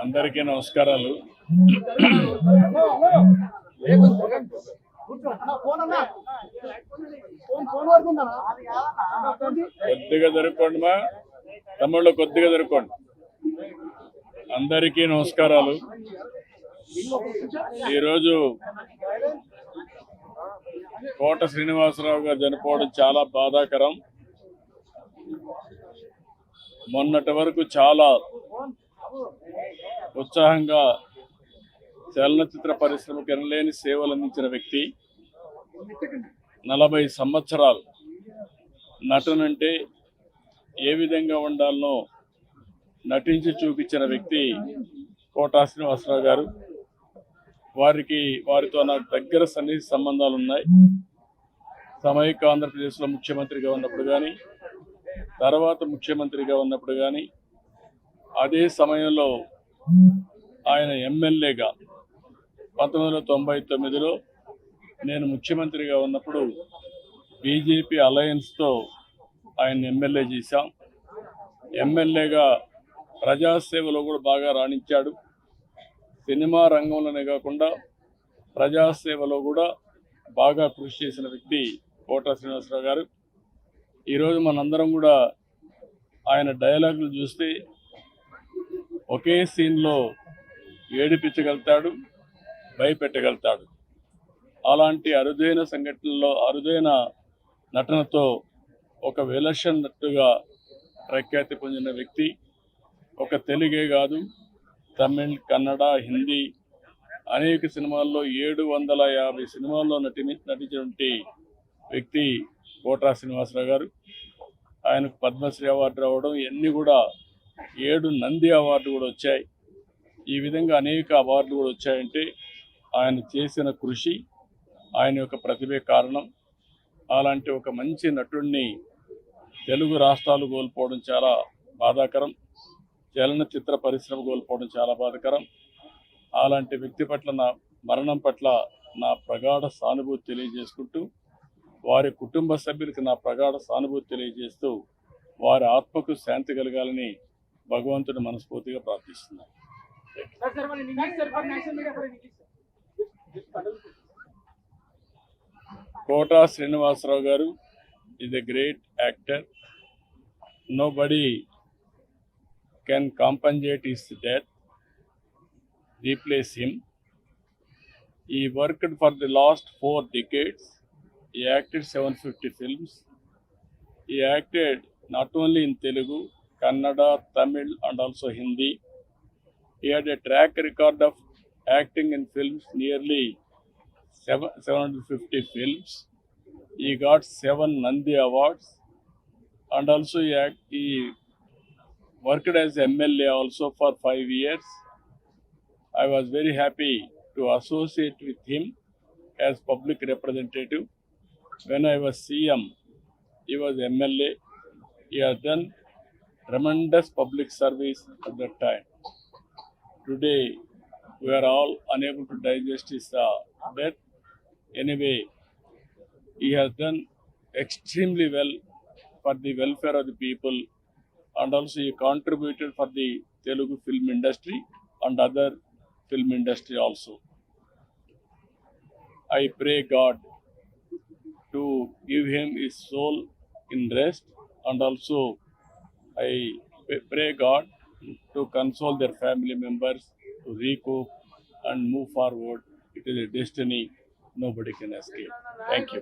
అందరికీ నమస్కారాలు. కొద్దిగా జరుపుకోండి మా తమ్ముళ్ళు, కొద్దిగా జరుపుకోండి. అందరికీ నమస్కారాలు. ఈరోజు కోట శ్రీనివాసరావు గారు చనిపోవడం చాలా బాధాకరం. మొన్నటి వరకు చాలా ఉత్సాహంగా చలనచిత్ర పరిశ్రమకు ఎనలేని సేవలు అందించిన వ్యక్తి. 40 సంవత్సరాలు నటనంటే ఏ విధంగా ఉండాలనో నటించి చూపించిన వ్యక్తి కోట శ్రీనివాసరావు గారు. వారితో నాకు దగ్గర సన్నిహిత సంబంధాలు ఉన్నాయి. సమైక్య ఆంధ్రప్రదేశ్లో ముఖ్యమంత్రిగా ఉన్నప్పుడు కానీ, తర్వాత ముఖ్యమంత్రిగా ఉన్నప్పుడు కానీ, అదే సమయంలో ఆయన ఎమ్మెల్యేగా 1999లో నేను ముఖ్యమంత్రిగా ఉన్నప్పుడు బీజేపీ అలయన్స్తో ఆయన ఎమ్మెల్యే చేశాం. ఎమ్మెల్యేగా ప్రజాసేవలో కూడా బాగా రాణించాడు. సినిమా రంగంలోనే కాకుండా ప్రజాసేవలో కూడా బాగా కృషి చేసిన వ్యక్తి కోట శ్రీనివాసరావు గారు. ఈరోజు మనందరం కూడా ఆయన డైలాగులు చూస్తే ఒకే సీన్లో ఏడిపించగలుగుతాడు, భయపెట్టగలుగుతాడు. అలాంటి అరుదైన సంఘటనలో అరుదైన నటనతో ఒక విలక్షణ నటుగా ప్రఖ్యాతి పొందిన వ్యక్తి. ఒక తెలుగే కాదు, తమిళ్, కన్నడ, హిందీ అనేక సినిమాల్లో 750 సినిమాల్లో నటించినటువంటి వ్యక్తి కోట శ్రీనివాసరావు గారు. ఆయనకు పద్మశ్రీ అవార్డు రావడం, ఇవన్నీ కూడా 7 నంది అవార్డు కూడా వచ్చాయి. ఈ విధంగా అనేక అవార్డులు కూడా వచ్చాయంటే ఆయన చేసిన కృషి, ఆయన యొక్క ప్రతిభే కారణం. అలాంటి ఒక మంచి నటుడిని తెలుగు రాష్ట్రాలు కోల్పోవడం చాలా బాధాకరం. చలనచిత్ర పరిశ్రమ కోల్పోవడం చాలా బాధాకరం. అలాంటి వ్యక్తి పట్ల నా మరణం పట్ల నా ప్రగాఢ సానుభూతి తెలియజేసుకుంటూ, వారి కుటుంబ సభ్యులకు నా ప్రగాఢ సానుభూతి తెలియజేస్తూ, వారి ఆత్మకు శాంతి కలగాలని భగవంతుని మనస్ఫూర్తిగా ప్రార్థిస్తున్నాను. కోట శ్రీనివాసరావు గారు is a great actor. Nobody can compensate his death, replace him. He worked for the last 4 decades. He acted 750 films. He acted not only in Telugu, Kannada, Tamil and also Hindi. He had a track record of acting in films, nearly 750 films. He got 7 Nandi Awards, and also he worked as MLA also for 5 years. I was very happy to associate with him as public representative. When I was CM, he was MLA. He has done tremendous public service at that time. Today, we are all unable to digest his death. Anyway, he has done extremely well for the welfare of the people, and also he contributed for the Telugu film industry and other film industry also. I pray God to give him his soul in rest, and also I pray God to console their family members, to recoup and move forward. It is a destiny nobody can escape. Thank you.